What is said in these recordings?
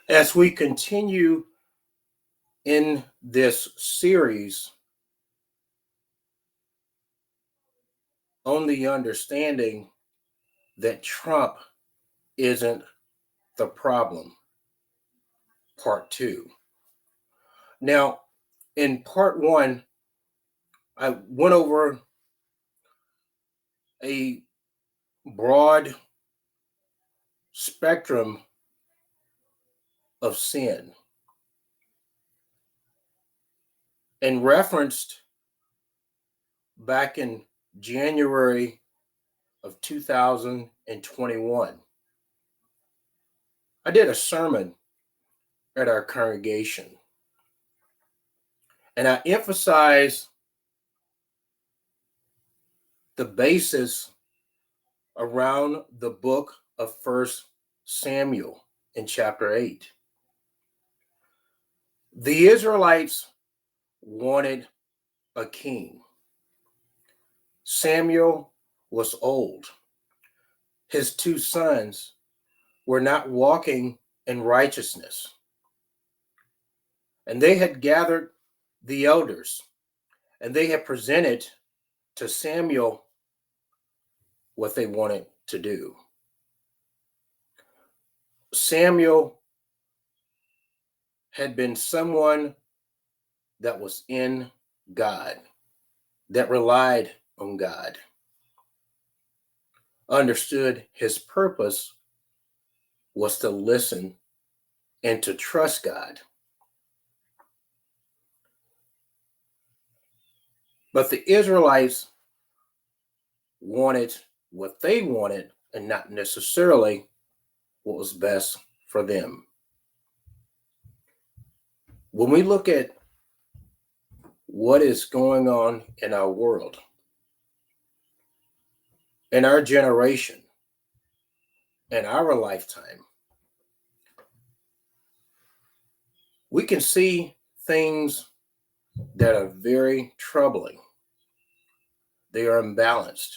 As we continue in this series on the understanding that Trump isn't the problem, part two. Now, in part one, I went over a broad spectrum of sin and referenced back in January of 2021. I did a sermon at our congregation and I emphasized the basis around the book of First Samuel in chapter 8. The Israelites wanted a king. Samuel was old. His two sons were not walking in righteousness. And they had gathered the elders and they had presented to Samuel what they wanted to do. Samuel had been someone that was in God, that relied on God, understood his purpose was to listen and to trust God. But the Israelites wanted what they wanted and not necessarily what was best for them. When we look at what is going on in our world, in our generation, in our lifetime, we can see things that are very troubling. They are imbalanced.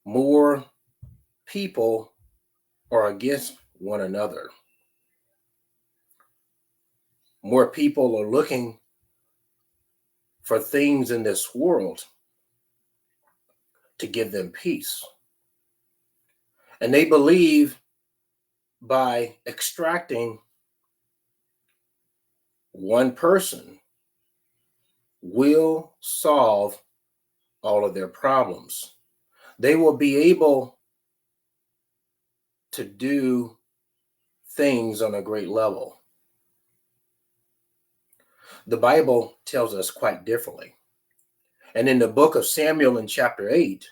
More people are against one another. More people are looking for things in this world to give them peace. And they believe by extracting one person will solve all of their problems. They will be able to do things on a great level. The Bible tells us quite differently. And in the book of Samuel in chapter 8,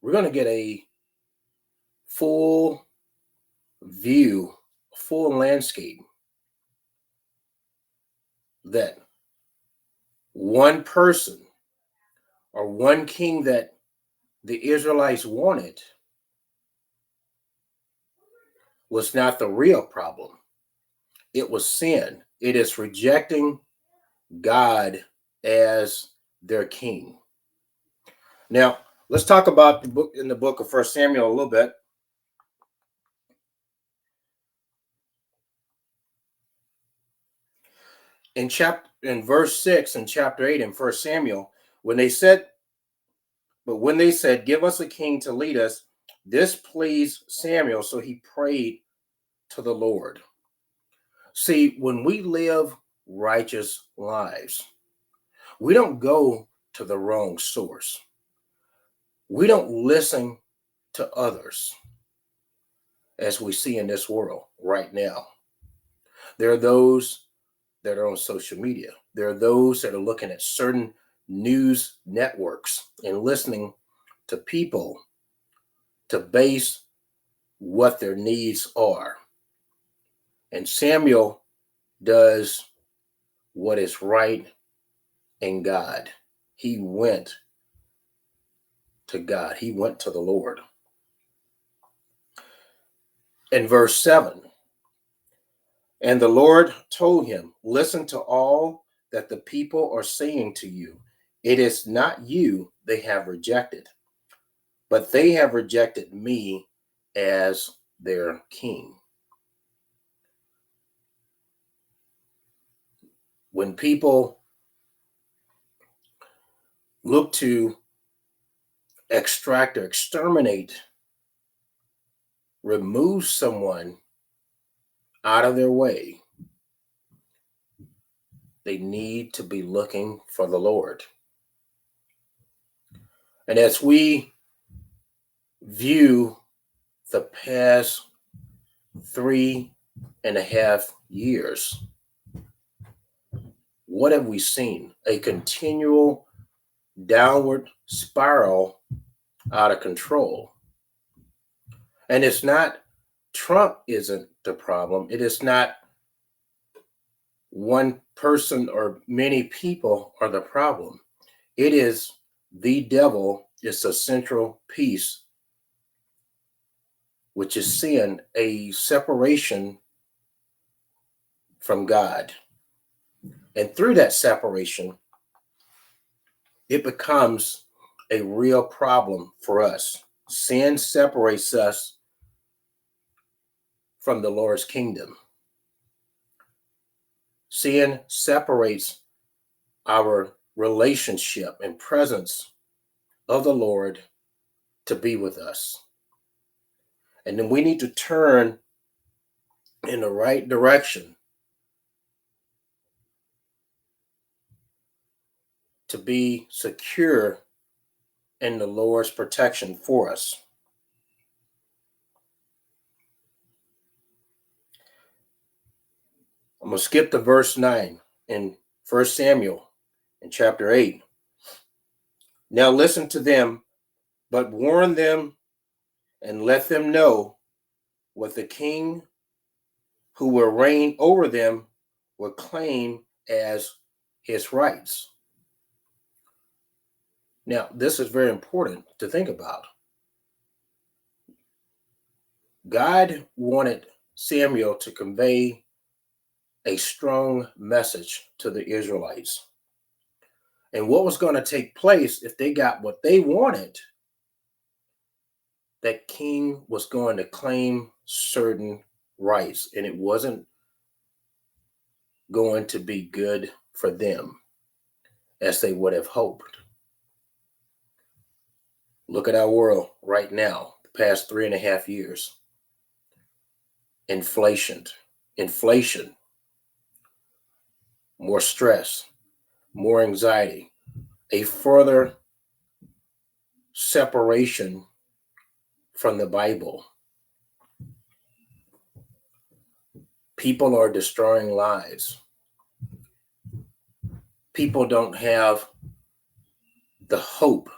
we're going to get a full view, full landscape that one person or one king that the Israelites wanted was not the real problem. It was sin. It is rejecting God as their king. Now, let's talk about the book in the book of First Samuel a little bit. In verse 6 in chapter 8 in First Samuel, when they said, give us a king to lead us, this pleased Samuel, so he prayed to the Lord. See, when we live righteous lives, we don't go to the wrong source. We don't listen to others as we see in this world right now. There are those that are on social media. There are those that are looking at certain news networks and listening to people to base what their needs are. And Samuel does what is right in God. He went to God. He went to the Lord. In verse 7, and the Lord told him, listen to all that the people are saying to you. It is not you they have rejected, but they have rejected me as their king. When people look to extract or exterminate, remove someone out of their way, they need to be looking for the Lord. And as we view the past 3.5 years, what have we seen? A continual downward spiral out of control. And it's not Trump isn't the problem. It is not one person or many people are the problem. It is the devil is a central piece, which is sin, a separation from God. And through that separation, it becomes a real problem for us. Sin separates us from the Lord's kingdom. Sin separates our relationship and presence of the Lord to be with us. And then we need to turn in the right direction to be secure in the Lord's protection for us. I'm going to skip to verse 9 in 1 Samuel in chapter 8. Now listen to them, but warn them and let them know what the king who will reign over them will claim as his rights. Now, this is very important to think about. God wanted Samuel to convey a strong message to the Israelites. And what was going to take place if they got what they wanted, that king was going to claim certain rights, and it wasn't going to be good for them as they would have hoped. Look at our world right now, the past 3.5 years. Inflation, more stress, more anxiety, a further separation from the Bible. People are destroying lives. People don't have the hope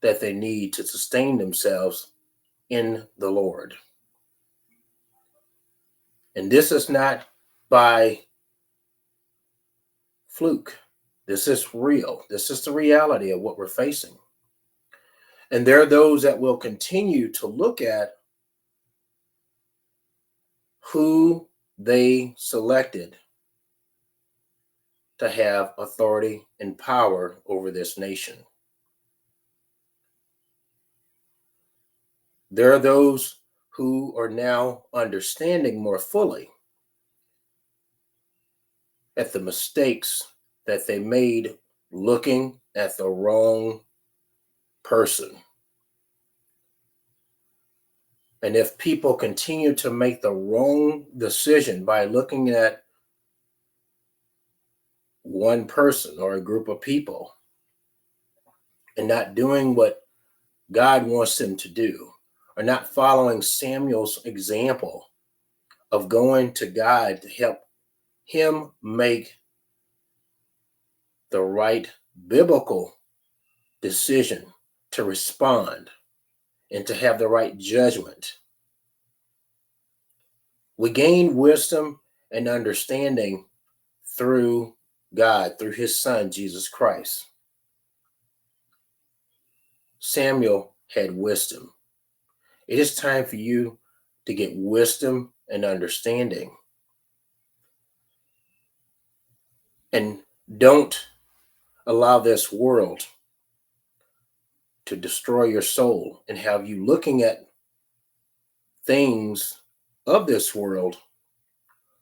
that they need to sustain themselves in the Lord. And this is not by fluke. This is real. This is the reality of what we're facing. And there are those that will continue to look at who they selected to have authority and power over this nation. There are those who are now understanding more fully at the mistakes that they made looking at the wrong person. And if people continue to make the wrong decision by looking at one person or a group of people and not doing what God wants them to do, or not following Samuel's example of going to God to help him make the right biblical decision to respond and to have the right judgment. We gain wisdom and understanding through God, through his son, Jesus Christ. Samuel had wisdom. It is time for you to get wisdom and understanding. And don't allow this world to destroy your soul and have you looking at things of this world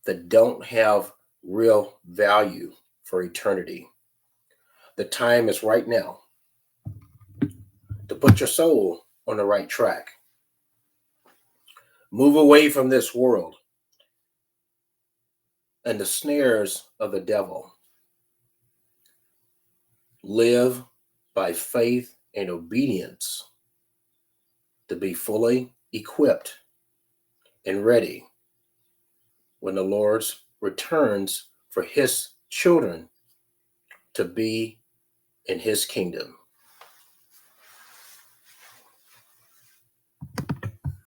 that don't have real value for eternity. The time is right now to put your soul on the right track. Move away from this world and the snares of the devil. Live by faith and obedience to be fully equipped and ready when the Lord returns for his children to be in his kingdom.